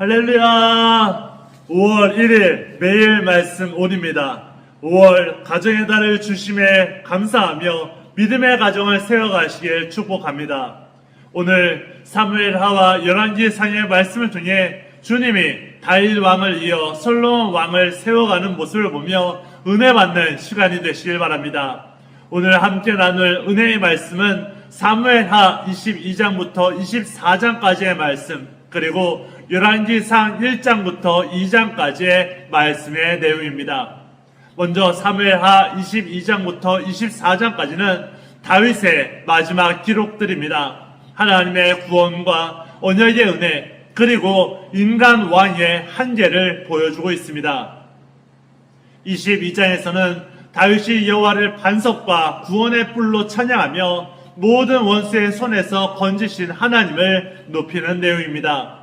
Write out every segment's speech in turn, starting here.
할렐루야! 5월 1일 매일 말씀 온입니다. 5월 가정의 달을 주심에 감사하며 믿음의 가정을 세워가시길 축복합니다. 오늘 사무엘하와 열왕기상의 말씀을 통해 주님이 다윗 왕을 이어 솔로몬 왕을 세워가는 모습을 보며 은혜 받는 시간이 되시길 바랍니다. 오늘 함께 나눌 은혜의 말씀은 사무엘하 22장부터 24장까지의 말씀, 그리고 열왕기상 1장부터 2장까지의 말씀의 내용입니다. 먼저 사무엘하 22장부터 24장까지는 다윗의 마지막 기록들입니다. 하나님의 구원과 언약의 은혜, 그리고 인간 왕의 한계를 보여주고 있습니다. 22장에서는 다윗이 여호와를 반석과 구원의 뿔로 찬양하며 모든 원수의 손에서 건지신 하나님을 높이는 내용입니다.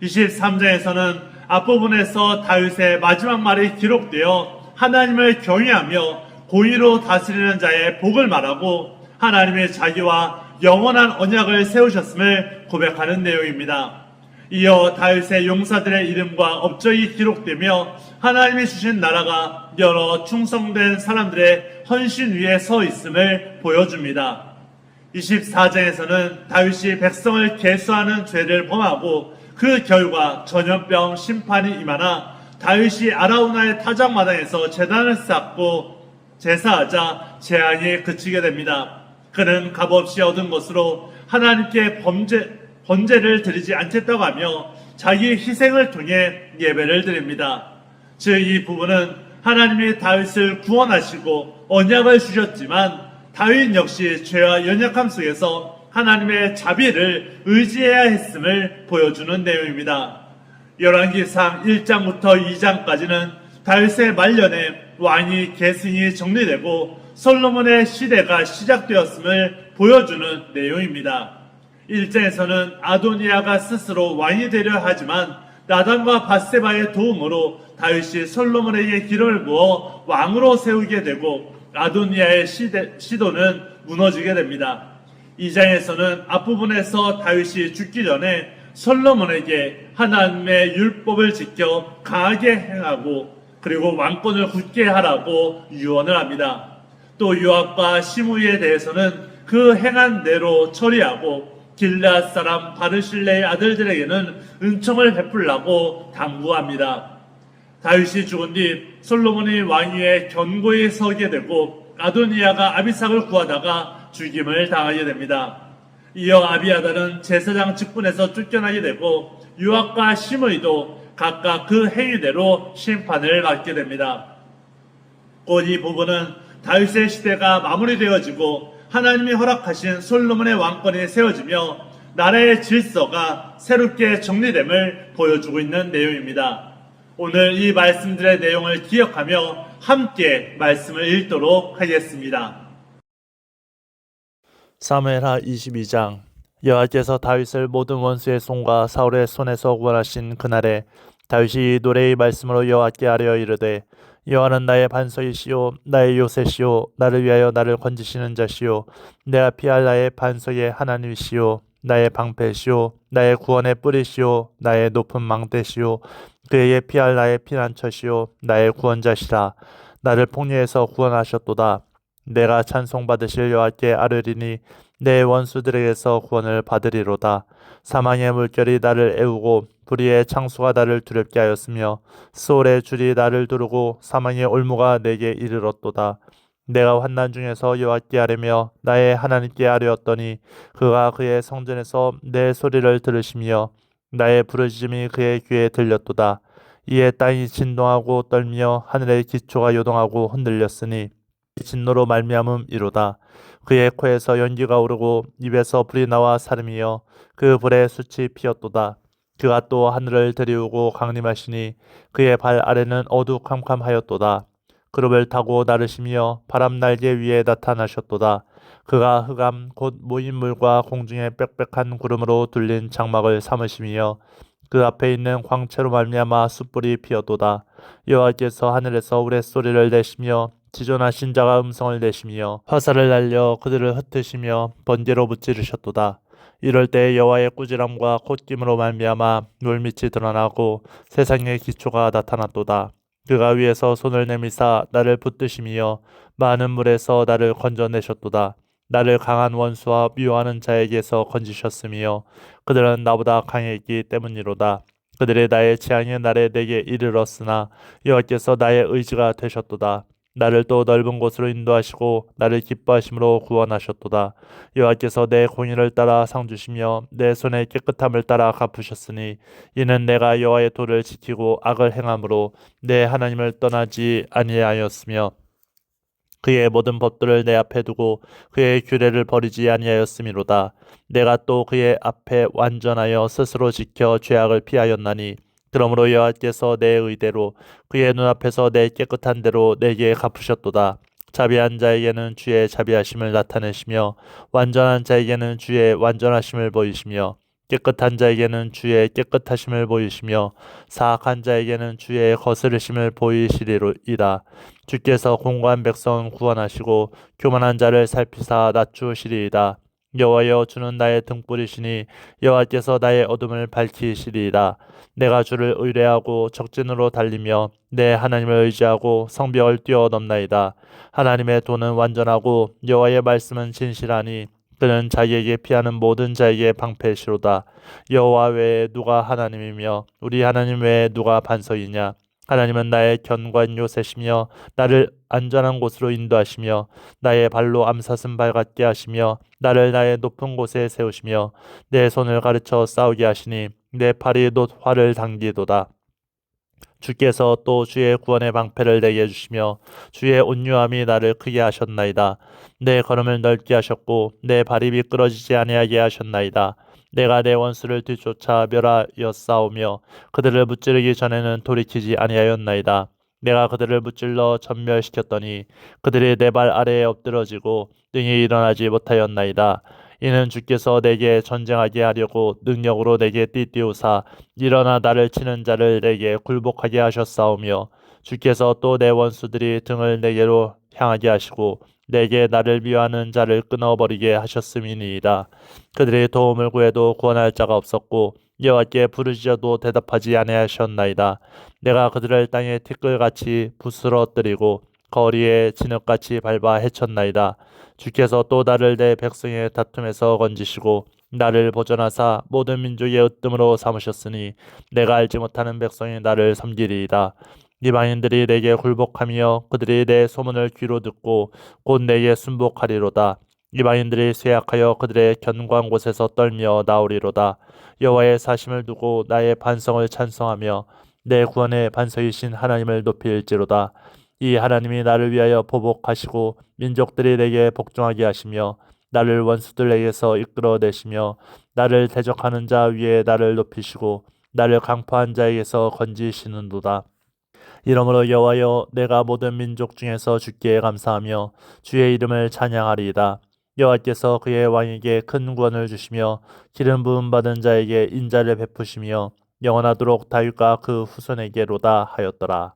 23장에서는 앞부분에서 다윗의 마지막 말이 기록되어 하나님을 경외하며 공의로 다스리는 자의 복을 말하고 하나님의 자기와 영원한 언약을 세우셨음을 고백하는 내용입니다. 이어 다윗의 용사들의 이름과 업적이 기록되며 하나님이 주신 나라가 여러 충성된 사람들의 헌신 위에 서 있음을 보여줍니다. 24장에서는 다윗이 백성을 계수하는 죄를 범하고 그 결과 전염병 심판이 임하나 다윗이 아라우나의 타작마당에서 제단을 쌓고 제사하자 재앙이 그치게 됩니다. 그는 값없이 얻은 것으로 하나님께 번제를 드리지 않겠다고 하며 자기 희생을 통해 예배를 드립니다. 즉 이 부분은 하나님이 다윗을 구원하시고 언약을 주셨지만 다윗 역시 죄와 연약함 속에서 하나님의 자비를 의지해야 했음을 보여주는 내용입니다. 열왕기상 1장부터 2장까지는 다윗의 말년에 왕위 계승이 정리되고 솔로몬의 시대가 시작되었음을 보여주는 내용입니다. 1장에서는 아도니아가 스스로 왕이 되려 하지만 나단과 밧세바의 도움으로 다윗이 솔로몬에게 기름을 부어 왕으로 세우게 되고 아도니아의 시도는 무너지게 됩니다. 2장에서는 앞부분에서 다윗이 죽기 전에 솔로몬에게 하나님의 율법을 지켜 강하게 행하고 그리고 왕권을 굳게 하라고 유언을 합니다. 또 요압과 시므이에 대해서는 그 행한 대로 처리하고 길앗 사람 바르실레의 아들들에게는 은총을 베풀라고 당부합니다. 다윗이 죽은 뒤 솔로몬이 왕위에 견고히 서게 되고 아도니아가 아비삭을 구하다가 죽임을 당하게 됩니다. 이어 아비아달은 제사장 직분에서 쫓겨나게 되고 요압과 시므이도 각각 그 행위대로 심판을 받게 됩니다. 곧 이 부분은 다윗의 시대가 마무리되어지고 하나님이 허락하신 솔로몬의 왕권이 세워지며 나라의 질서가 새롭게 정리됨을 보여주고 있는 내용입니다. 오늘 이 말씀들의 내용을 기억하며 함께 말씀을 읽도록 하겠습니다. 사무엘하 22장. 여호와께서 다윗을 모든 원수의 손과 사울의 손에서 구원하신 그날에 다윗이 노래의 말씀으로 여호와께 아뢰어 이르되 여호와는 나의 반석이시요 나의 요새시요 나를 위하여 나를 건지시는 자시요 내가 피할 나의 반석의 하나님이시요 나의 방패시요 나의 구원의 뿌리시요 나의 높은 망대시요 그에게 피할 나의 피난처시요 나의 구원자시라. 나를 폭리에서 구원하셨도다. 내가 찬송받으실 여호와께 아뢰리니 내 원수들에게서 구원을 받으리로다. 사망의 물결이 나를 애우고 불의의 창수가 나를 두렵게 하였으며 수월의 줄이 나를 두르고 사망의 올무가 내게 이르렀도다. 내가 환난 중에서 여호와께 아뢰며 나의 하나님께 아뢰었더니 그가 그의 성전에서 내 소리를 들으시며 나의 부르짖음이 그의 귀에 들렸도다. 이에 땅이 진동하고 떨며 하늘의 기초가 요동하고 흔들렸으니 진노로 말미암음이로다. 그의 코에서 연기가 오르고 입에서 불이 나와 사름이여 그 불에 숯이 피었도다. 그가 또 하늘을 들이우고 강림하시니 그의 발 아래는 어두캄캄하였도다. 그룹을 타고 나르시며 바람 날개 위에 나타나셨도다. 그가 흑암 곧 모인 물과 공중의 빽빽한 구름으로 둘린 장막을 삼으시며 그 앞에 있는 광채로 말미암아 숯불이 피었도다. 여호와께서 하늘에서 우레소리를 내시며 지존하신 자가 음성을 내시며 화살을 날려 그들을 흩으시며 번개로 무찌르셨도다. 이럴 때 여호와의 꾸지람과 콧김으로 말미암아 물밑이 드러나고 세상의 기초가 나타났도다. 그가 위에서 손을 내미사 나를 붙드심이여 많은 물에서 나를 건져내셨도다. 나를 강한 원수와 미워하는 자에게서 건지셨으며 그들은 나보다 강했기 때문이로다. 그들의 나의 재앙의 날에 내게 이르렀으나 여호와께서 나의 의지가 되셨도다. 나를 또 넓은 곳으로 인도하시고 나를 기뻐하심으로 구원하셨도다. 여호와께서 내 공의를 따라 상 주시며 내 손의 깨끗함을 따라 갚으셨으니 이는 내가 여호와의 도를 지키고 악을 행함으로 내 하나님을 떠나지 아니하였으며 그의 모든 법들을 내 앞에 두고 그의 규례를 버리지 아니하였음이로다. 내가 또 그의 앞에 완전하여 스스로 지켜 죄악을 피하였나니 그러므로 여호와께서 내 의대로 그의 눈앞에서 내 깨끗한 대로 내게 갚으셨도다. 자비한 자에게는 주의 자비하심을 나타내시며 완전한 자에게는 주의 완전하심을 보이시며 깨끗한 자에게는 주의 깨끗하심을 보이시며 사악한 자에게는 주의 거스르심을 보이시리이다. 주께서 공고한 백성을 구원하시고 교만한 자를 살피사 낮추시리이다. 여호와여 주는 나의 등불이시니 여호와께서 나의 어둠을 밝히시리이다. 내가 주를 의뢰하고 적진으로 달리며 내 하나님을 의지하고 성벽을 뛰어넘나이다. 하나님의 도는 완전하고 여호와의 말씀은 진실하니 그는 자기에게 피하는 모든 자에게 방패시로다. 여호와 외에 누가 하나님이며 우리 하나님 외에 누가 반석이냐. 하나님은 나의 견고한 요새시며 나를 안전한 곳으로 인도하시며 나의 발로 암사슴 발같게 하시며 나를 나의 높은 곳에 세우시며 내 손을 가르쳐 싸우게 하시니 내 팔이 놋 활을 당기도다. 주께서 또 주의 구원의 방패를 내게 주시며 주의 온유함이 나를 크게 하셨나이다. 내 걸음을 넓게 하셨고 내 발이 미끄러지지 아니하게 하셨나이다. 내가 내 원수를 뒤쫓아 멸하여 싸우며 그들을 무찌르기 전에는 돌이키지 아니하였나이다. 내가 그들을 무찔러 전멸시켰더니 그들이 내 발 아래에 엎드러지고 능히 일어나지 못하였나이다. 이는 주께서 내게 전쟁하게 하려고 능력으로 내게 띠띠우사 일어나 나를 치는 자를 내게 굴복하게 하셨사오며 주께서 또 내 원수들이 등을 내게로 향하게 하시고 내게 나를 미워하는 자를 끊어버리게 하셨음이니이다. 그들이 도움을 구해도 구원할 자가 없었고 여호와께 부르짖어도 대답하지 아니하셨나이다. 내가 그들을 땅에 티끌같이 부스러뜨리고 거리에 진흙같이 밟아 헤쳤나이다. 주께서 또 나를 내 백성의 다툼에서 건지시고 나를 보존하사 모든 민족의 으뜸으로 삼으셨으니 내가 알지 못하는 백성이 나를 섬기리이다. 이방인들이 내게 굴복하며 그들이 내 소문을 귀로 듣고 곧 내게 순복하리로다. 이방인들이 쇠약하여 그들의 견고한 곳에서 떨며 나오리로다. 여호와의 사심을 두고 나의 반성을 찬송하며 내 구원의 반석이신 하나님을 높일지로다. 이 하나님이 나를 위하여 보복하시고 민족들이 내게 복종하게 하시며 나를 원수들에게서 이끌어내시며 나를 대적하는 자 위에 나를 높이시고 나를 강포한 자에게서 건지시는도다. 이러므로 여호와여 내가 모든 민족 중에서 주께 감사하며 주의 이름을 찬양하리이다. 여호와께서 그의 왕에게 큰 구원을 주시며 기름 부음 받은 자에게 인자를 베푸시며 영원하도록 다윗과 그 후손에게로다 하였더라.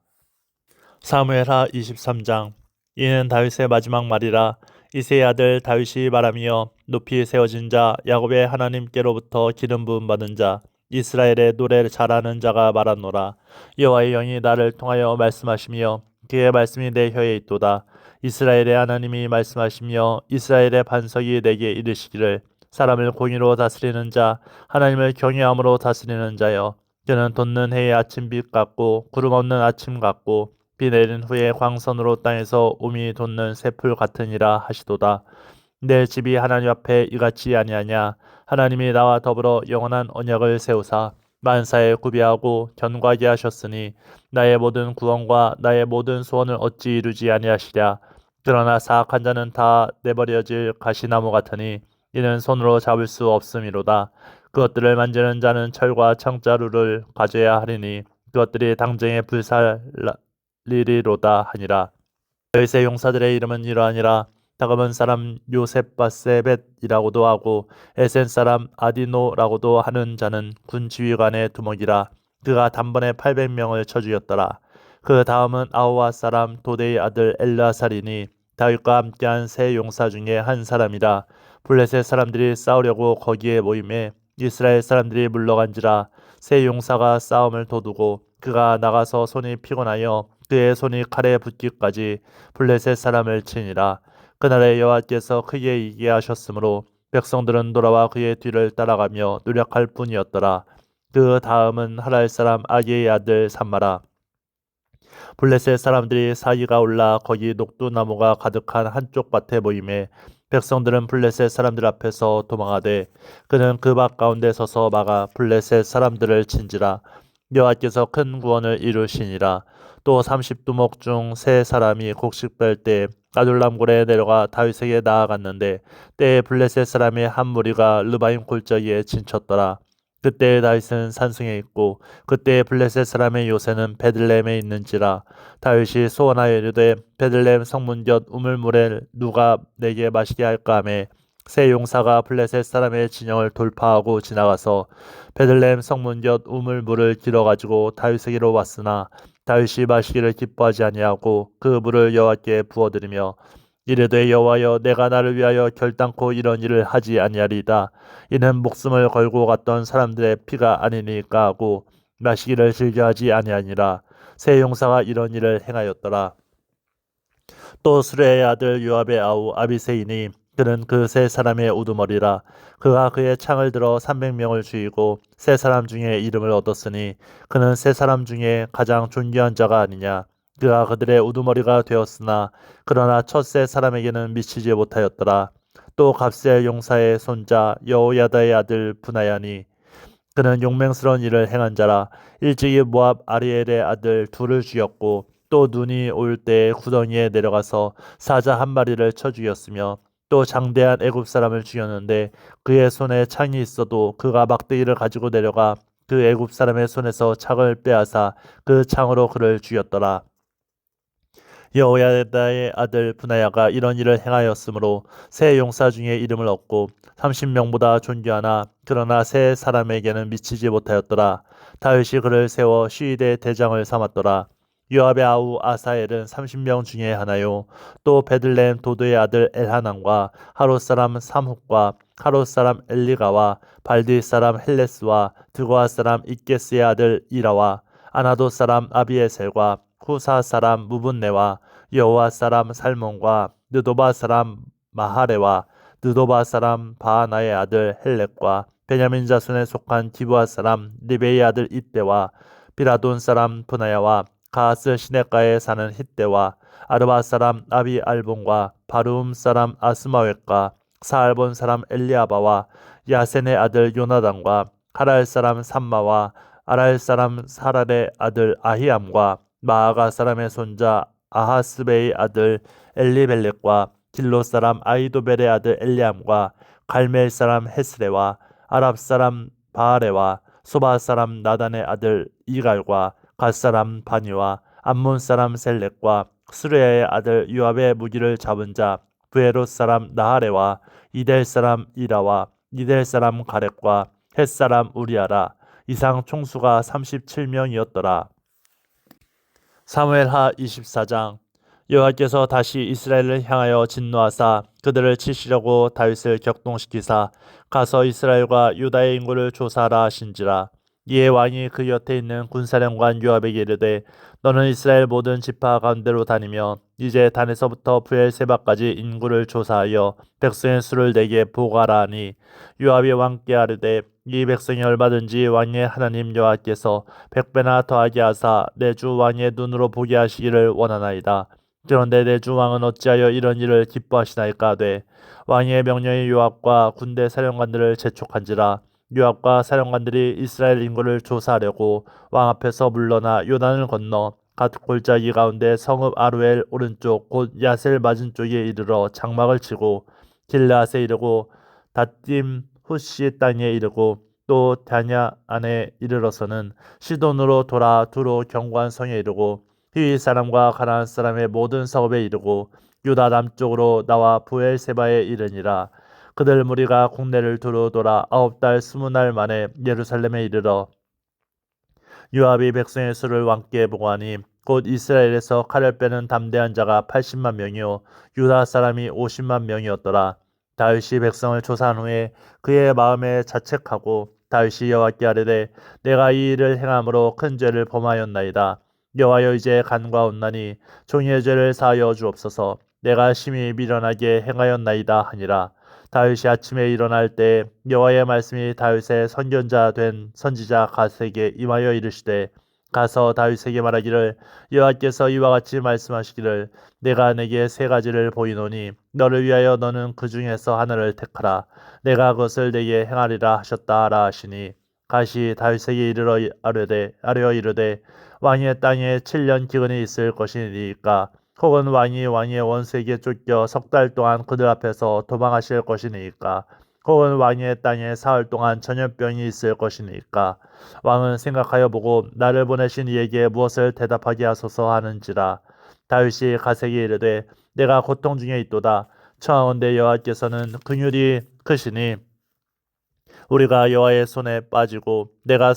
사무엘하 23장. 이는 다윗의 마지막 말이라. 이새의 아들 다윗이 말하며 높이 세워진 자 야곱의 하나님께로부터 기름 부음 받은 자 이스라엘의 노래 잘하는 자가 말하노라. 여호와의 영이 나를 통하여 말씀하시며 그의 말씀이 내 혀에 있도다. 이스라엘의 하나님이 말씀하시며 이스라엘의 반석이 내게 이르시기를 사람을 공의로 다스리는 자 하나님을 경외함으로 다스리는 자여 그는 돋는 해의 아침빛 같고 구름 없는 아침 같고 비 내린 후에 광선으로 땅에서 우미 돋는 새풀 같으니라 하시도다. 내 집이 하나님 앞에 이같이 아니하냐. 하나님이 나와 더불어 영원한 언약을 세우사 만사에 구비하고 견고하게 하셨으니 나의 모든 구원과 나의 모든 소원을 어찌 이루지 아니하시랴. 그러나 사악한 자는 다 내버려질 가시나무 같으니 이는 손으로 잡을 수 없음이로다. 그것들을 만지는 자는 철과 창자루를 가져야 하리니 그것들이 당장에 불살리리로다 하니라. 다윗의 용사들의 이름은 이러하니라. 다금은 사람 요셉바세벳이라고도 하고 에센 사람 아디노라고도 하는 자는 군 지휘관의 두목이라. 그가 단번에 800명을 쳐 죽였더라. 그 다음은 아호와 사람 도데의 아들 엘르아살이니 다윗과 함께한 세 용사 중에 한 사람이라. 블레셋 사람들이 싸우려고 거기에 모임에 이스라엘 사람들이 물러간지라. 세 용사가 싸움을 도두고 그가 나가서 손이 피곤하여 그의 손이 칼에 붙기까지 블레셋 사람을 치니라. 그날에 여호와께서 크게 이기게 하셨으므로 백성들은 돌아와 그의 뒤를 따라가며 노력할 뿐이었더라. 그 다음은 하랄 사람 아기의 아들 삼마라. 블레셋 사람들이 사이가 올라 거기 녹두나무가 가득한 한쪽 밭에 모임에 백성들은 블레셋 사람들 앞에서 도망하되 그는 그 밭 가운데 서서 막아 블레셋 사람들을 친지라. 여호와께서 큰 구원을 이루시니라. 또 30두목 중 세 사람이 곡식 뺄 때 아둘람굴에 내려가 다윗에게 나아갔는데 때에 블레셋 사람의 한 무리가 르바임 골짜기에 진쳤더라. 그때 다윗은 산성에 있고 그때 블레셋 사람의 요새는 베들레헴에 있는지라. 다윗이 소원하여 이르되 베들레헴 성문 곁 우물물에 누가 내게 마시게 할까 하매 세 용사가 블레셋 사람의 진영을 돌파하고 지나가서 베들레헴 성문 곁 우물물을 길어 가지고 다윗에게로 왔으나 다윗이 마시기를 기뻐하지 아니하고 그 물을 여호와께 부어드리며 이르되 여호와여 내가 나를 위하여 결단코 이런 일을 하지 아니하리이다. 이는 목숨을 걸고 갔던 사람들의 피가 아니니까 하고 마시기를 즐겨하지 아니하니라. 세 용사가 이런 일을 행하였더라. 또 수레의 아들 요압의 아우 아비새이니 그는 그 세 사람의 우두머리라. 그가 그의 창을 들어 300명을 죽이고 세 사람 중에 이름을 얻었으니 그는 세 사람 중에 가장 존귀한 자가 아니냐. 그가 그들의 우두머리가 되었으나 그러나 첫 세 사람에게는 미치지 못하였더라. 또 갑셀 용사의 손자 여호야다의 아들 브나야니 그는 용맹스러운 일을 행한 자라. 일찍이 모압 아리엘의 아들 둘을 죽였고 또 눈이 올 때에 구덩이에 내려가서 사자 한 마리를 쳐 죽였으며 또 장대한 애굽 사람을 죽였는데 그의 손에 창이 있어도 그가 막대기를 가지고 내려가 그 애굽 사람의 손에서 창을 빼앗아 그 창으로 그를 죽였더라. 여호야다의 아들 브나야가 이런 일을 행하였으므로 세 용사 중에 이름을 얻고 30명보다 존귀하나 그러나 세 사람에게는 미치지 못하였더라. 다윗이 그를 세워 시위대 대장을 삼았더라. 요압의 아우 아사엘은 30명 중에 하나요. 또 베들레헴 도도의 아들 엘하난과 하롯 사람 삼훅과 하롯 사람 엘리가와 발디 사람 헬레스와 드고아 사람 이게스의 아들 이라와 아나도 사람 아비에셀과 후사 사람 무분네와 여호와 사람 살몬과 느도바 사람 마하레와 느도바 사람 바하나의 아들 헬렉과 베냐민 자손에 속한 기브아 사람 리베의 아들 이때와 비라돈 사람 브나야와 가스 시내가에 사는 hit대와 아르바 사람 아비 알본과 바루움 사람 아스마웻과 사알본 사람 엘리아바와 야센의 아들 요나단과 하랄 사람 삼마와 아랄 사람 사랄의 아들 아히암과 마아가 사람의 손자 아하스베의 아들 엘리벨렉과 길로 사람 아이도벨의 아들 엘리암과 갈멜 사람 헤스레와 아랍 사람 바아레와 소바 사람 나단의 아들 이갈과 갓 사람 바니와 암몬 사람 셀렉과 수레의 아들 요압의 무기를 잡은 자 브에롯 사람 나하레와 이델 사람 이라와 이델 사람 가렉과 헷 사람 우리아라. 이상 총수가 37명이었더라. 사무엘하 24장. 여호와께서 다시 이스라엘을 향하여 진노하사 그들을 치시려고 다윗을 격동시키사 가서 이스라엘과 유다의 인구를 조사하라 하신지라. 이에 왕이 그 곁에 있는 군사령관 요압에게 이르되 너는 이스라엘 모든 지파 가운데로 다니며 이제 단에서부터 브엘세바까지 인구를 조사하여 백성의 수를 내게 보고하라 하니 요압이 왕께 아뢰되 이 백성이 얼마든지 왕의 하나님 여호와께서 100배나 더하게 하사 내 주 왕의 눈으로 보게 하시기를 원하나이다. 그런데 내 주 왕은 어찌하여 이런 일을 기뻐하시나이까 하되 왕의 명령이 요압과 군대 사령관들을 재촉한지라. 요압과 사령관들이 이스라엘 인구를 조사하려고 왕 앞에서 물러나 요단을 건너 갓 골짜기 가운데 성읍 아루엘 오른쪽 곧 야셀 맞은쪽에 이르러 장막을 치고 길르앗에 이르고 닷딤 후시 땅에 이르고 또 다냐 안에 이르러서는 시돈으로 돌아 두로 견고한 성에 이르고 히위 사람과 가나안 사람의 모든 성읍에 이르고 유다 남쪽으로 나와 부엘세바에 이르니라. 그들 무리가 국내를 두루 돌아 9달 20날 만에 예루살렘에 이르러 요압이 백성의 수를 왕께 보고하니 곧 이스라엘에서 칼을 빼는 담대한 자가 80만 명이요 유다 사람이 50만 명이었더라. 다윗이 백성을 조사한 후에 그의 마음에 자책하고 다윗이 여호와께 아뢰되 내가 이 일을 행함으로 큰 죄를 범하였나이다. 여호와여 이제 간과 온나니 종이의 죄를 사하여 주옵소서. 내가 심히 미련하게 행하였나이다 하니라. 다윗이 아침에 일어날 때 여호와의 말씀이 다윗의 선견자 된 선지자 갓에게 임하여 이르시되 가서 다윗에게 말하기를 여호와께서 이와 같이 말씀하시기를 내가 내게 세 가지를 보이노니 너를 위하여 너는 그 중에서 하나를 택하라. 내가 그것을 내게 행하리라 하셨다 하라 하시니 갓이 다윗에게 이르러 아뢰어 이르되 왕의 땅에 7년 기근이 있을 것이니까 혹은 왕이 왕의 원수에게 쫓겨 석 달 동안 그들 앞에서 도망하실 것이니까 혹은 왕의 땅에 사흘 동안 전염병이 있을 것이니까 왕은 생각하여 보고 나를 보내신 이에게 무엇을 대답하게 하소서 하는지라. 다윗이 갓에게 이르되 내가 고통 중에 있도다. 청하건대 여호와께서는 긍휼이 크시니 우리가 여호와의 손에 빠지고 내가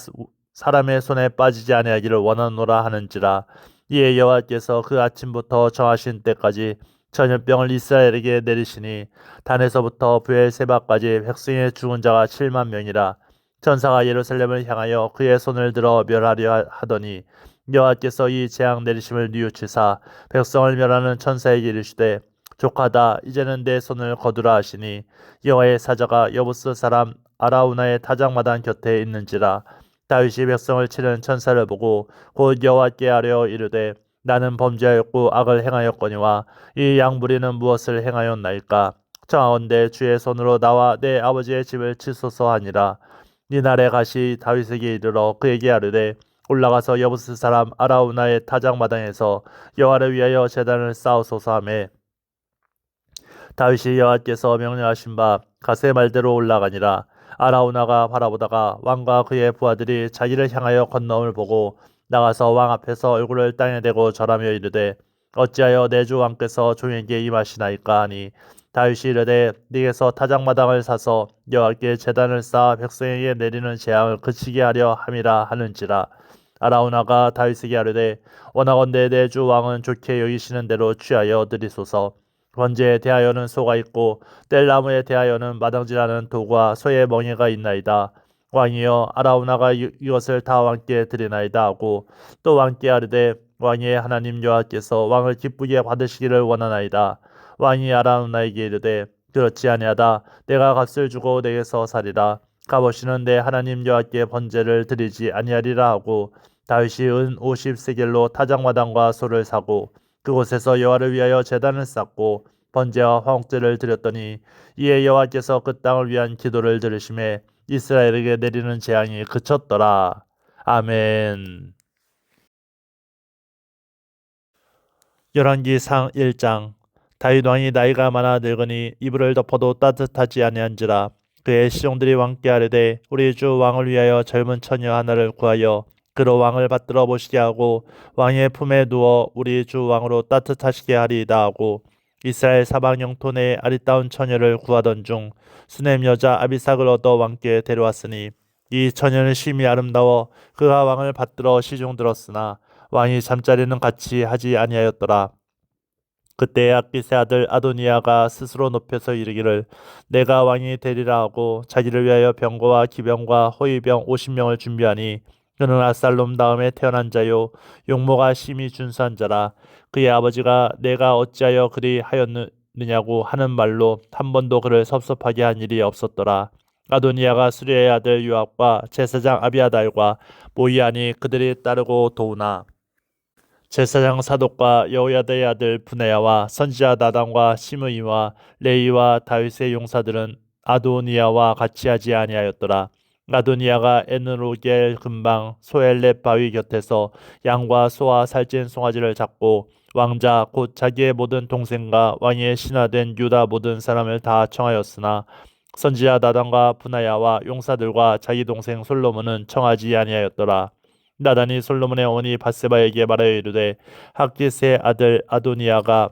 사람의 손에 빠지지 아니하기를 원하노라 하는지라. 이에 여호와께서 그 아침부터 정하신 때까지 전염병을 이스라엘에게 내리시니 단에서부터 브엘세바까지 백성의 죽은 자가 7만 명이라. 천사가 예루살렘을 향하여 그의 손을 들어 멸하려 하더니 여호와께서 이 재앙 내리심을 뉘우치사 백성을 멸하는 천사에게 이르시되 족하다 이제는 내 손을 거두라 하시니 여호와의 사자가 여부스 사람 아라우나의 타작마당 곁에 있는지라. 다윗이 백성을 치는 천사를 보고 곧 여호와께 아뢰어 이르되 나는 범죄하였고 악을 행하였거니와 이 양부리는 무엇을 행하였나이까. 청하건대 주의 손으로 나와 내 아버지의 집을 치소서 하니라. 이날에 갓이 다윗에게 이르러 그에게 아뢰되 올라가서 여부스 사람 아라우나의 타작마당에서 여호와를 위하여 제단을 쌓으소서 하매 다윗이 여호와께서 명령하신 바 갓의 말대로 올라가니라. 아라우나가 바라보다가 왕과 그의 부하들이 자기를 향하여 건너옴을 보고 나가서 왕 앞에서 얼굴을 땅에 대고 절하며 이르되 어찌하여 내 주 왕께서 종에게 임하시나이까 하니 다윗이 이르되 네게서 타작마당을 사서 여호와께 제단을 쌓아 백성에게 내리는 재앙을 그치게 하려 함이라 하는지라. 아라우나가 다윗에게 아뢰되 원하건대 내 주 왕은 좋게 여기시는 대로 취하여 드리소서. 번제에 대하여는 소가 있고 뗄나무에 대하여는 마당질하는 도구와 소의 멍에가 있나이다. 왕이여 아라우나가 이것을 다 왕께 드리나이다 하고 또 왕께 아뢰되 왕의 하나님 여호와께서 왕을 기쁘게 받으시기를 원하나이다. 왕이 아라우나에게 이르되 그렇지 아니하다. 내가 값을 주고 내게서 사리라. 값없이는 내 하나님 여호와께 번제를 드리지 아니하리라 하고 다윗이 은 50세겔로 타작마당과 소를 사고 그곳에서 여호와를 위하여 제단을 쌓고 번제와 화목제를 드렸더니 이에 여호와께서 그 땅을 위한 기도를 들으심에 이스라엘에게 내리는 재앙이 그쳤더라. 아멘. 열왕기상 1장. 다윗 왕이 나이가 많아 늙으니 이불을 덮어도 따뜻하지 아니한지라. 그의 시종들이 왕께 아뢰되 우리 주 왕을 위하여 젊은 처녀 하나를 구하여 그로 왕을 받들어 보시게 하고 왕의 품에 누워 우리 주 왕으로 따뜻하시게 하리이다 하고 이스라엘 사방 영토 내에 아리따운 처녀를 구하던 중 수넴 여자 아비삭을 얻어 왕께 데려왔으니 이 처녀는 심히 아름다워 그가 왕을 받들어 시중 들었으나 왕이 잠자리는 같이 하지 아니하였더라. 그때 아기스의 아들 아도니아가 스스로 높여서 이르기를 내가 왕이 되리라 하고 자기를 위하여 병거와 기병과 호위병 50명을 준비하니 그는 압살롬 다음에 태어난 자요 용모가 심히 준수한 자라. 그의 아버지가 내가 어찌하여 그리 하였느냐고 하는 말로 한 번도 그를 섭섭하게 한 일이 없었더라. 아도니아가 수리의 아들 요압과 제사장 아비아달과 모이아니 그들이 따르고 도우나 제사장 사독과 여호야다의 아들 브네야와 선지자 나단과 시므이와 레이와 다윗의 용사들은 아도니아와 같이 하지 아니하였더라. 아도니아가 에느로겔 근방 소엘렛 바위 곁에서 양과 소와 살찐 송아지를 잡고 왕자 곧 자기의 모든 동생과 왕의 신하된 유다 모든 사람을 다 청하였으나 선지자 나단과 분하야와 용사들과 자기 동생 솔로몬은 청하지 아니하였더라. 나단이 솔로몬의 어머니 바세바에게 말하여 이르되 학기스의 아들 아도니아가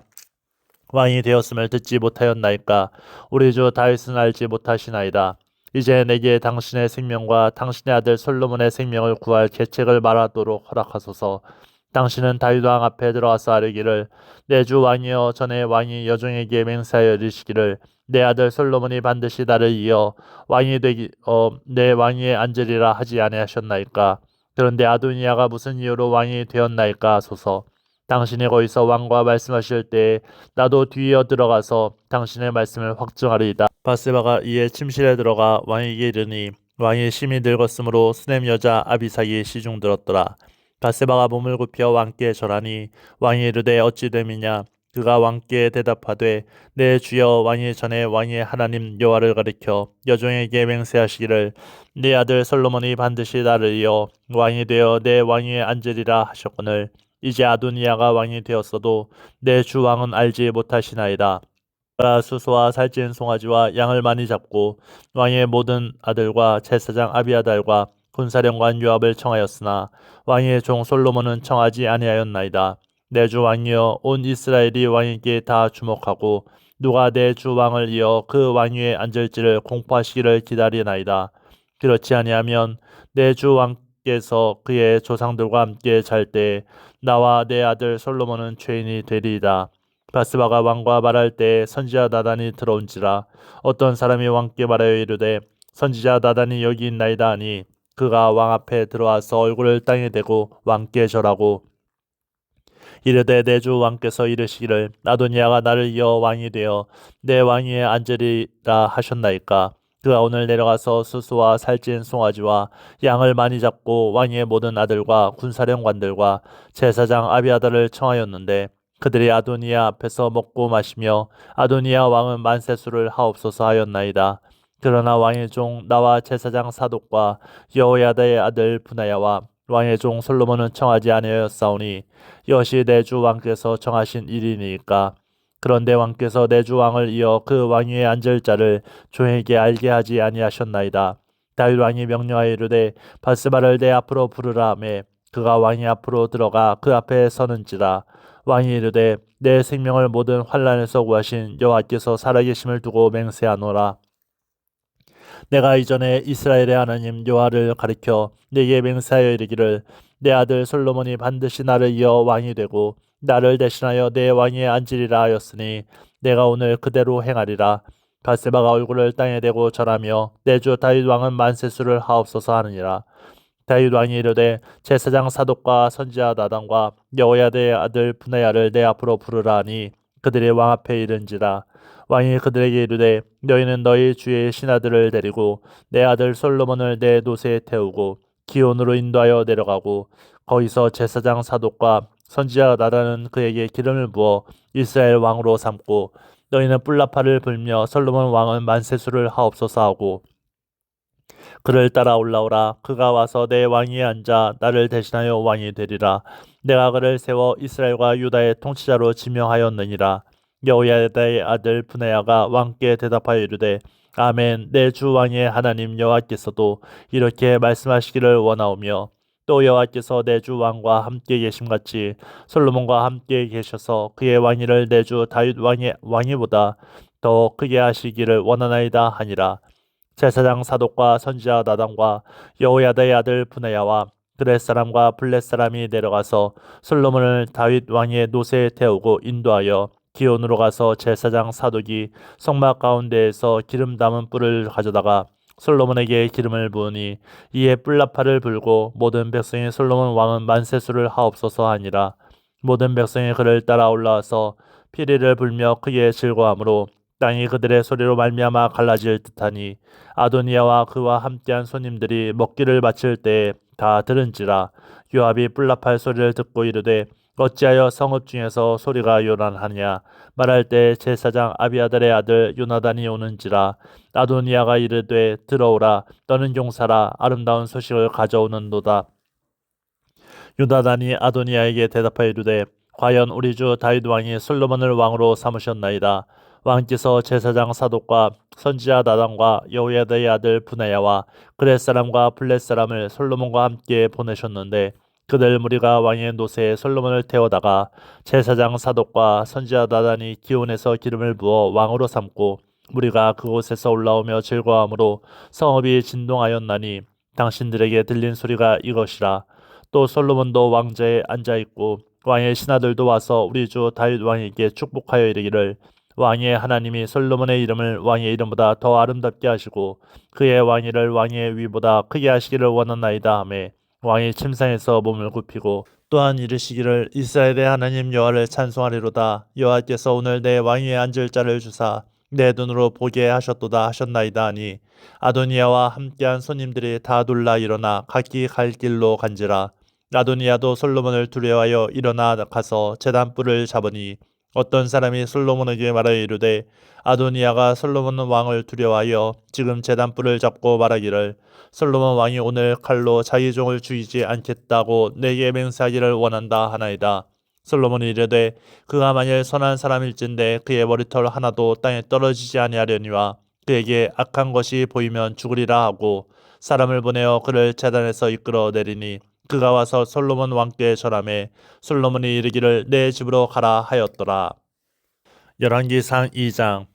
왕이 되었음을 듣지 못하였나이까. 우리 주 다윗은 알지 못하시나이다. 이제 내게 당신의 생명과 당신의 아들 솔로몬의 생명을 구할 계책을 말하도록 허락하소서. 당신은 다윗 왕 앞에 들어가서 아뢰기를 내 주 왕이여 전에 왕이 여종에게 맹세하여 이르시기를 내 아들 솔로몬이 반드시 나를 이어 왕이 되기 내 왕위에 앉으리라 하지 아니하셨나이까. 그런데 아도니아가 무슨 이유로 왕이 되었나이까 하소서. 당신이 거기서 왕과 말씀하실 때에 나도 뒤이어 들어가서 당신의 말씀을 확증하리이다. 바세바가 이에 침실에 들어가 왕에게 이르니 왕이 심히 늙었으므로 수넴 여자 아비삭이 시중 들었더라. 바세바가 몸을 굽혀 왕께 절하니 왕이 이르되 어찌 됨이냐. 그가 왕께 대답하되 내 주여 왕이 전에 왕의 하나님 여호와를 가리켜 여종에게 맹세하시기를 네 아들 솔로몬이 반드시 나를 이어 왕이 되어 내 왕위에 앉으리라 하셨거늘 이제 아도니아가 왕이 되었어도 내 주 왕은 알지 못하시나이다. 그가 수소와 살찐 송아지와 양을 많이 잡고 왕의 모든 아들과 제사장 아비아달과 군사령관 요압을 청하였으나 왕의 종 솔로몬은 청하지 아니하였나이다. 내 주 왕이여 온 이스라엘이 왕에게 다 주목하고 누가 내 주 왕을 이어 그 왕위에 앉을지를 공포하시기를 기다리나이다. 그렇지 아니하면 내 주 왕께서 그의 조상들과 함께 잘 때 나와 내 아들 솔로몬은 죄인이 되리이다. 바스바가 왕과 말할 때 선지자 나단이 들어온지라 어떤 사람이 왕께 말하여 이르되 선지자 나단이 여기 있나이다 하니 그가 왕 앞에 들어와서 얼굴을 땅에 대고 왕께 절하고 이르되 내 주 왕께서 이르시기를 아도니아가 나를 이어 왕이 되어 내 왕위에 앉으리라 하셨나이까. 그가 오늘 내려가서 수수와 살찐 송아지와 양을 많이 잡고 왕의 모든 아들과 군사령관들과 제사장 아비아달을 청하였는데 그들이 아도니아 앞에서 먹고 마시며 아도니아 왕은 만세수를 하옵소서 하였나이다. 그러나 왕의 종 나와 제사장 사독과 여호야다의 아들 분하야와 왕의 종 솔로몬은 청하지 아니하였사오니 이것이 내 주 왕께서 정하신 일이니까. 그런데 왕께서 내 주 왕을 이어 그 왕위에 앉을 자를 종에게 알게 하지 아니하셨나이다. 다윗 왕이 명령하여 이르되 바스바를 내 앞으로 부르라 하매 그가 왕이 앞으로 들어가 그 앞에 서는지라. 왕이 이르되 내 생명을 모든 환난에서 구하신 여호와께서 살아계심을 두고 맹세하노라. 내가 이전에 이스라엘의 하나님 여호와를 가리켜 내게 맹세하여 이르기를 내 아들 솔로몬이 반드시 나를 이어 왕이 되고 나를 대신하여 내 왕위에 앉으리라 하였으니 내가 오늘 그대로 행하리라. 바세바가 얼굴을 땅에 대고 절하며 내 주 다윗 왕은 만세수를 하옵소서 하느니라. 다윗 왕이 이르되 제사장 사독과 선지자 나단과 여호야다의 아들 분하야를 내 앞으로 부르라 하니 그들이 왕 앞에 이른지라. 왕이 그들에게 이르되 너희는 너희 주의 신하들을 데리고 내 아들 솔로몬을 내 노새에 태우고 기온으로 인도하여 내려가고 거기서 제사장 사독과 선지자 나단은 그에게 기름을 부어 이스라엘 왕으로 삼고 너희는 뿔나팔을 불며 솔로몬 왕은 만세수를 하옵소서 하고 그를 따라 올라오라. 그가 와서 내 왕위에 앉아 나를 대신하여 왕이 되리라. 내가 그를 세워 이스라엘과 유다의 통치자로 지명하였느니라. 여호야다의 아들 분하야가 왕께 대답하여 이르되 아멘. 내 주 왕의 하나님 여호와께서도 이렇게 말씀하시기를 원하오며 또 여호와께서 내 주 왕과 함께 계심같이 솔로몬과 함께 계셔서 그의 왕위를 내 주 다윗 왕의 왕위보다 더 크게 하시기를 원하나이다 하니라. 제사장 사독과 선지자 나단과 여호야다의 아들 분하야와 그렛 사람과 블렛 사람이 내려가서 솔로몬을 다윗 왕의 노새에 태우고 인도하여 기온으로 가서 제사장 사독이 성막 가운데에서 기름 담은 뿔을 가져다가 솔로몬에게 기름을 부으니 이에 뿔나팔을 불고 모든 백성이 솔로몬 왕은 만세수를 하옵소서 하니라. 모든 백성이 그를 따라 올라와서 피리를 불며 크게 즐거워하므로 땅이 그들의 소리로 말미암아 갈라질 듯하니 아도니아와 그와 함께한 손님들이 먹기를 바칠 때에 다 들은지라. 요압이 뿔나팔 소리를 듣고 이르되 어찌하여 성읍 중에서 소리가 요란하냐. 말할 때 제사장 아비아달의 아들 요나단이 오는지라. 아도니아가 이르되 들어오라. 너는 용사라. 아름다운 소식을 가져오는도다. 요나단이 아도니아에게 대답하여 이르되 과연 우리 주 다윗 왕이 솔로몬을 왕으로 삼으셨나이다. 왕께서 제사장 사독과 선지자 나단과 여호야다의 아들 분하야와 그렛 사람과 블렛 사람을 솔로몬과 함께 보내셨는데 그들 무리가 왕의 노새에 솔로몬을 태워다가 제사장 사독과 선지자 나단이 기온에서 기름을 부어 왕으로 삼고 무리가 그곳에서 올라오며 즐거워하므로 성읍이 진동하였나니 당신들에게 들린 소리가 이것이라. 또 솔로몬도 왕좌에 앉아 있고 왕의 신하들도 와서 우리 주 다윗 왕에게 축복하여 이르기를 왕의 하나님이 솔로몬의 이름을 왕의 이름보다 더 아름답게 하시고 그의 왕위를 왕의 위보다 크게 하시기를 원하나이다 하매 왕이 침상에서 몸을 굽히고 또한 이르시기를 이스라엘의 하나님 여호와를 찬송하리로다. 여호와께서 오늘 내 왕위에 앉을 자를 주사 내 눈으로 보게 하셨도다 하셨나이다 하니 아도니야와 함께한 손님들이 다 놀라 일어나 각기 갈 길로 간지라. 아도니야도 솔로몬을 두려워하여 일어나 가서 제단불을 잡으니 어떤 사람이 솔로몬에게 말하여 이르되 아도니야가 솔로몬 왕을 두려워하여 지금 제단불을 잡고 말하기를 솔로몬 왕이 오늘 칼로 자기 종을 죽이지 않겠다고 내게 맹세하기를 원한다 하나이다. 솔로몬이 이르되 그가 만일 선한 사람일진데 그의 머리털 하나도 땅에 떨어지지 아니하려니와 그에게 악한 것이 보이면 죽으리라 하고 사람을 보내어 그를 제단에서 이끌어 내리니 그가 와서 솔로몬 왕께 절하매 솔로몬이 이르기를 내 집으로 가라 하였더라. 열왕기상 2장.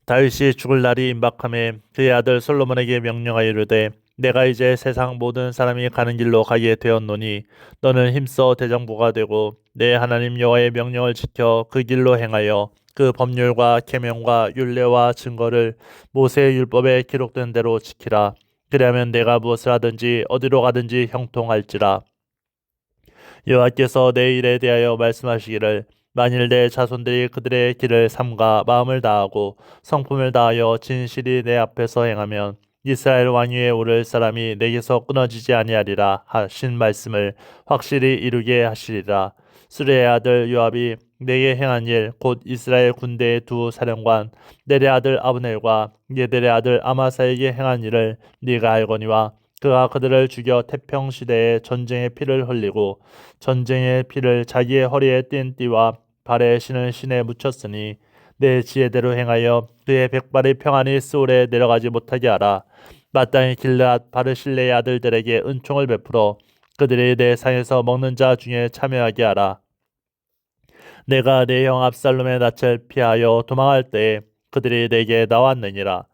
다윗이 죽을 날이 임박하매 그의 아들 솔로몬에게 명령하여 이르되 내가 이제 세상 모든 사람이 가는 길로 가게 되었노니 너는 힘써 대장부가 되고 내 하나님 여호와의 명령을 지켜 그 길로 행하여 그 법률과 계명과 율례와 증거를 모세의 율법에 기록된 대로 지키라. 그리하면 내가 무엇을 하든지 어디로 가든지 형통할지라. 여호와께서 내 일에 대하여 말씀하시기를 만일 내 자손들이 그들의 길을 삼가 마음을 다하고 성품을 다하여 진실이 내 앞에서 행하면 이스라엘 왕위에 오를 사람이 내게서 끊어지지 아니하리라 하신 말씀을 확실히 이루게 하시리라. 수레의 아들 요압이 내게 행한 일 곧 이스라엘 군대의 두 사령관 넬의 아들 아브넬과 예델의 아들 아마사에게 행한 일을 네가 알거니와 그가 그들을 죽여 태평 시대에 전쟁의 피를 흘리고 전쟁의 피를 자기의 허리에 띈 띠와 발에 신은 신에 묻혔으니 내 지혜대로 행하여 그의 백발이 평안히 스올에 내려가지 못하게 하라. 마땅히 길르앗 바르실레의 아들들에게 은총을 베풀어 그들이 내 상에서 먹는 자 중에 참여하게 하라. 내가 내 형 압살롬의 낯을 피하여 도망할 때에 그들이 내게 나왔느니라.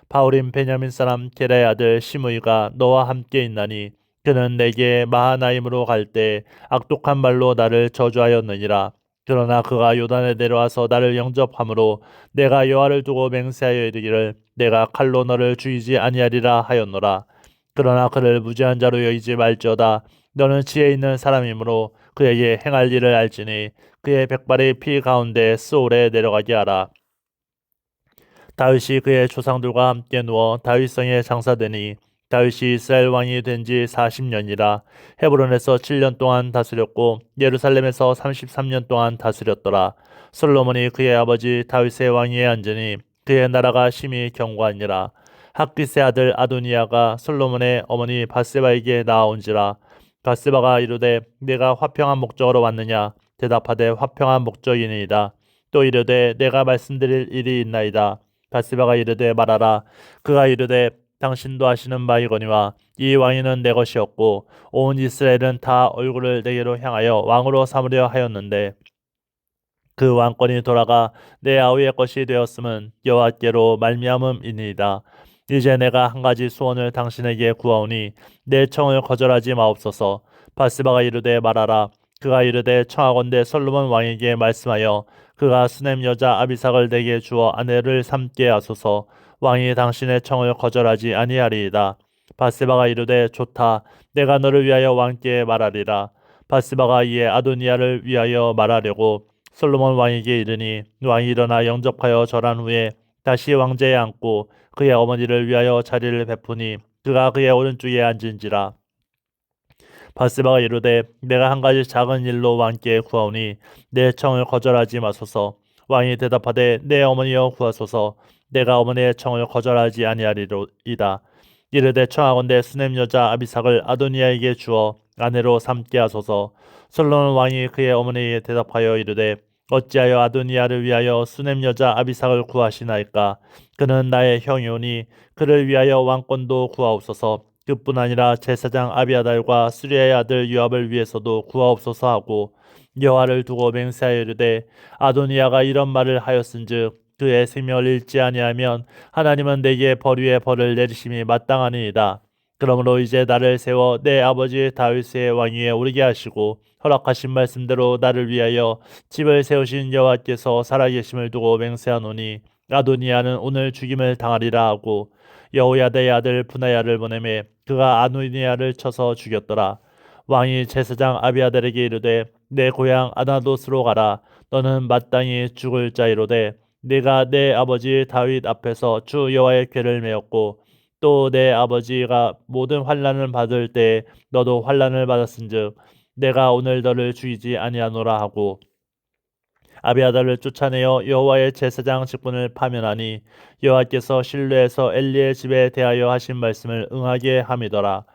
바울임 베냐민 사람 게라의 아들 시므이가 너와 함께 있나니 그는 내게 마하나임으로 갈 때 악독한 말로 나를 저주하였느니라. 그러나 그가 요단에 내려와서 나를 영접함으로 내가 여호와를 두고 맹세하여 이르기를 내가 칼로 너를 죽이지 아니하리라 하였노라. 그러나 그를 무죄한 자로 여기지 말지어다. 너는 지혜 있는 사람이므로 그에게 행할 일을 알지니 그의 백발의 피 가운데 스올에 내려가게 하라. 다윗이 그의 조상들과 함께 누워 다윗성에 장사되니 다윗이 이스라엘 왕이 된 지 40년이라. 헤브론에서 7년 동안 다스렸고 예루살렘에서 33년 동안 다스렸더라. 솔로몬이 그의 아버지 다윗의 왕위에 앉으니 그의 나라가 심히 견고하니라. 학깃의 아들 아도니야가 솔로몬의 어머니 바세바에게 나아온지라. 바세바가 이르되 내가 화평한 목적으로 왔느냐. 대답하되 화평한 목적이니이다. 또 이르되 내가 말씀드릴 일이 있나이다. 바세바가 이르되 말하라. 그가 이르되 당신도 아시는 바이거니와 이 왕위는 내 것이었고 온 이스라엘은 다 얼굴을 내게로 향하여 왕으로 삼으려 하였는데 그 왕권이 돌아가 내 아우의 것이 되었음은 여호와께로 말미암음이니이다. 이제 내가 한 가지 소원을 당신에게 구하오니 내 청을 거절하지 마옵소서. 바세바가 이르되 말하라. 그가 이르되 청하건대 솔로몬 왕에게 말씀하여 그가 수넴 여자 아비삭을 내게 주어 아내를 삼게 하소서. 왕이 당신의 청을 거절하지 아니하리이다. 바세바가 이르되 좋다. 내가 너를 위하여 왕께 말하리라. 바세바가 이에 아도니야를 위하여 말하려고 솔로몬 왕에게 이르니 왕이 일어나 영접하여 절한 후에 다시 왕좌에 앉고 그의 어머니를 위하여 자리를 베푸니 그가 그의 오른쪽에 앉은지라. 바세바가 이르되 내가 한 가지 작은 일로 왕께 구하오니 내 청을 거절하지 마소서. 왕이 대답하되 내 어머니여 구하소서. 내가 어머니의 청을 거절하지 아니하리로이다. 이르되 청하건대 수넴 여자 아비삭을 아도니야에게 주어 아내로 삼게 하소서. 솔로몬 왕이 그의 어머니에게 대답하여 이르되 어찌하여 아도니야를 위하여 수넴 여자 아비삭을 구하시나이까. 그는 나의 형이오니 그를 위하여 왕권도 구하옵소서. 그뿐 아니라 제사장 아비아달과 수리아의 아들 요압을 위해서도 구하옵소서 하고 여호와를 두고 맹세하여 이르되 아도니야가 이런 말을 하였은즉 그의 생명을 잃지 아니하면 하나님은 내게 벌 위에 벌을 내리심이 마땅하니이다. 그러므로 이제 나를 세워 내 아버지 다윗의 왕위에 오르게 하시고 허락하신 말씀대로 나를 위하여 집을 세우신 여호와께서 살아계심을 두고 맹세하노니 아도니아는 오늘 죽임을 당하리라 하고 여호야다의 아들 분하야를 보내매 그가 아도니아를 쳐서 죽였더라. 왕이 제사장 아비아달에게 이르되 내 고향 아나돗으로 가라. 너는 마땅히 죽을 자이로되 네가 내 아버지 다윗 앞에서 주 여호와의 궤를 메었고 또 내 아버지가 모든 환난을 받을 때 너도 환난을 받았은즉 내가 오늘 너를 죽이지 아니하노라 하고 아비아달을 쫓아내어 여호와의 제사장 직분을 파면하니 여호와께서 실로에서 엘리의 집에 대하여 하신 말씀을 응하게 함이더라.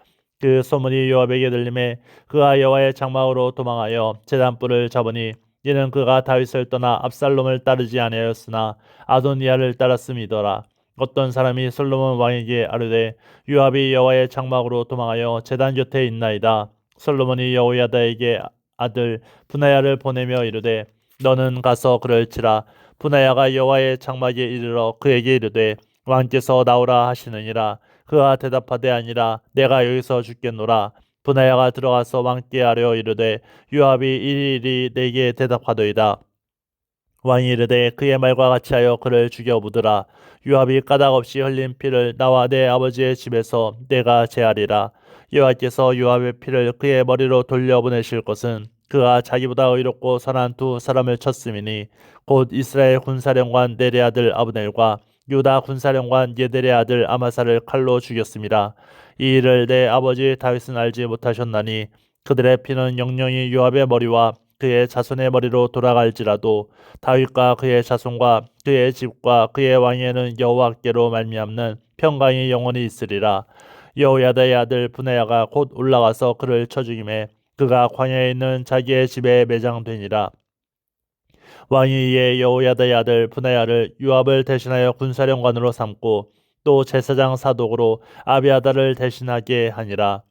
그 소문이 요압에게 들림에 그가 여호와의 장막으로 도망하여 제단불을 잡으니 이는 그가 다윗을 떠나 압살롬을 따르지 아니하였으나 아도니아를 따랐음이더라. 어떤 사람이 솔로몬 왕에게 아뢰되 요압이 여호와의 장막으로 도망하여 제단 곁에 있나이다. 솔로몬이 여호야다에게 아들 분하야를 보내며 이르되 너는 가서 그럴지라. 분하야가 여호와의 장막에 이르러 그에게 이르되 왕께서 나오라 하시느니라. 그가 대답하되 아니라 내가 여기서 죽겠노라. 분하야가 들어가서 왕께 아뢰어 이르되 요압이 일일이 내게 대답하더이다. 왕이 이르되 그의 말과 같이 하여 그를 죽여 묻으라. 요압이 까닭없이 흘린 피를 나와 내 아버지의 집에서 내가 제하리라. 여호와께서 요압의 피를 그의 머리로 돌려보내실 것은 그가 자기보다 의롭고 선한 두 사람을 쳤음이니 곧 이스라엘 군사령관 넬의 아들 아브넬과 유다 군사령관 예델의 아들 아마사를 칼로 죽였습니다. 이 일을 내 아버지 다윗은 알지 못하셨나니 그들의 피는 영영이 요압의 머리와 그의 자손의 머리로 돌아갈지라도 다윗과 그의 자손과 그의 집과 그의 왕에는 여호와께로 말미암는 평강이 영원히 있으리라. 여호야다의 아들 분하야가 곧 올라가서 그를 쳐 죽이매 그가 광야에 있는 자기의 집에 매장되니라. 왕이 이에 여호야다의 아들 분하야를 요압을 대신하여 군사령관으로 삼고 또 제사장 사독으로 아비아달을 대신하게 하니라.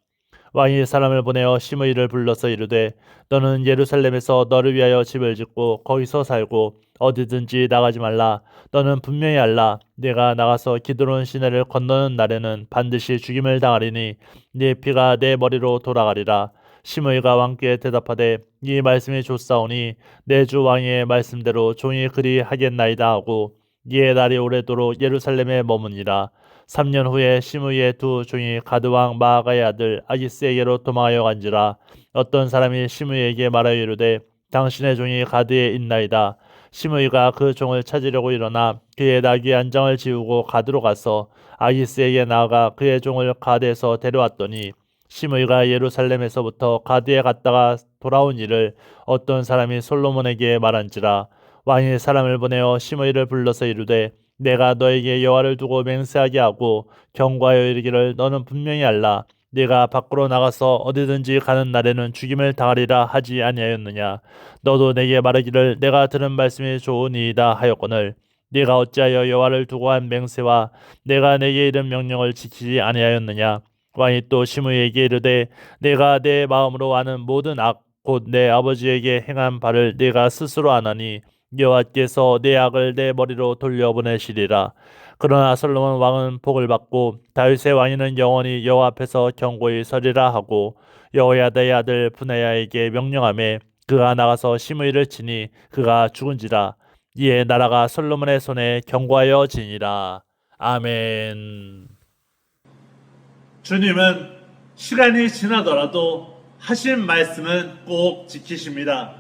왕이 사람을 보내어 시므이를 불러서 이르되 너는 예루살렘에서 너를 위하여 집을 짓고 거기서 살고 어디든지 나가지 말라. 너는 분명히 알라. 내가 나가서 기드론 시내를 건너는 날에는 반드시 죽임을 당하리니 네 피가 내 머리로 돌아가리라. 시므이가 왕께 대답하되 이 말씀이 좋사오니 내 주 왕의 말씀대로 종이 그리 하겠나이다 하고 이에 날이 오래도록 예루살렘에 머무니라. 3년 후에 시므이의 두 종이 가드왕 마아가의 아들 아기스에게로 도망하여 간지라. 어떤 사람이 시므이에게 말하여 이르되 당신의 종이 가드에 있나이다. 시므이가 그 종을 찾으려고 일어나 그의 나귀 안장을 지우고 가드로 가서 아기스에게 나아가 그의 종을 가드에서 데려왔더니 시므이가 예루살렘에서부터 가드에 갔다가 돌아온 일을 어떤 사람이 솔로몬에게 말한지라. 왕이 사람을 보내어 시므이를 불러서 이르되 내가 너에게 여호와를 두고 맹세하게 하고 경고하여 이르기를 너는 분명히 알라. 네가 밖으로 나가서 어디든지 가는 날에는 죽임을 당하리라 하지 아니하였느냐. 너도 내게 말하기를 내가 들은 말씀이 좋으니이다 하였거늘 네가 어찌하여 여호와를 두고 한 맹세와 내가 내게 이른 명령을 지키지 아니하였느냐. 왕이 또 시므이에게 이르되 내가 내 마음으로 아는 모든 악 곧 내 아버지에게 행한 바를 네가 스스로 아나니 여호와께서 내 악을 내 머리로 돌려보내시리라. 그러나 솔로몬 왕은 복을 받고 다윗의 왕위는 영원히 여호와 앞에서 견고히 서리라 하고 여호야다의 아들 분하야에게 명령하매 그가 나가서 시므이를 치니 그가 죽은지라. 이에 나라가 솔로몬의 손에 견고하여 지니라. 아멘. 주님은 시간이 지나더라도 하신 말씀은 꼭 지키십니다.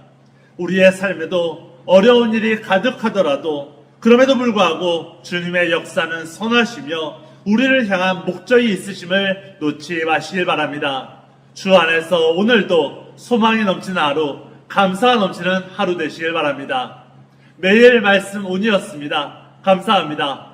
우리의 삶에도 어려운 일이 가득하더라도 그럼에도 불구하고 주님의 역사는 선하시며 우리를 향한 목적이 있으심을 놓지 마시길 바랍니다. 주 안에서 오늘도 소망이 넘치는 하루, 감사가 넘치는 하루 되시길 바랍니다. 매일 말씀 온이었습니다. 감사합니다.